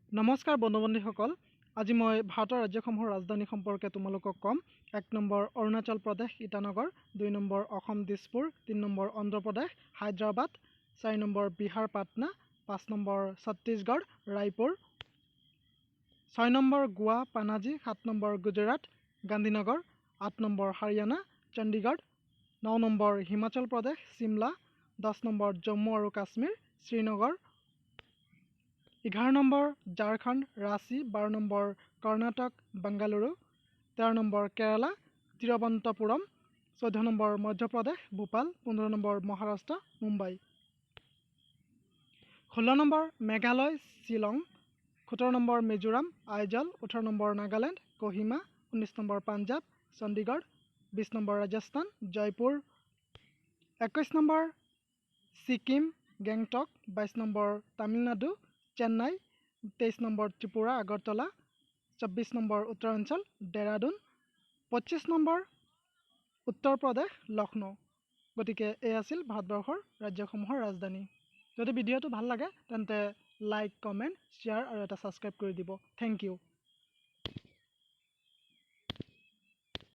নমস্কাৰ বন্ধু-বান্ধৱীসকল আজি মই ভাৰতৰ ৰাজ্যসমূহৰ ৰাজধানী সম্পৰ্কে তোমালোকক কম 1 number Arunachal Pradesh Itanagar 2 number Assam Dispur 3 number Andhra Pradesh Hyderabad 4 number Bihar Patna 5 number Chhattisgarh Raipur 6 number Goa Panaji 7 number Gujarat Gandhinagar 8 number Haryana Chandigarh 9 number Himachal Pradesh Shimla 10 number Jammu আৰু Kashmir Srinagar 11 number Jharkhand Ranchi 12 number Karnataka Bengaluru 13 number Kerala Thiruvananthapuram 14 number Madhya Pradesh Bhopal 15 number Maharashtra Mumbai 16 number Meghalaya Shillong 17 number Mizoram Aizawl 18 number Nagaland Kohima 19 number Punjab Chandigarh 20 number Rajasthan Jaipur 21 number Sikkim Gangtok 22 number Tamil Nadu Chennai 23 number Tripura Agartala 24 number Uttaranchal Dehradun 25 number Uttar Pradesh Lucknow গতিকে এই আছিল ভাৰতবৰ্ষৰ ৰাজ্যসমূহৰ ৰাজধানী যদি ভিডিঅ'টো ভাল লাগে তেন্তে লাইক কমেণ্ট শ্বেয়াৰ আৰু এটা ছাবস্ক্ৰাইব কৰি দিব থেংক ইউ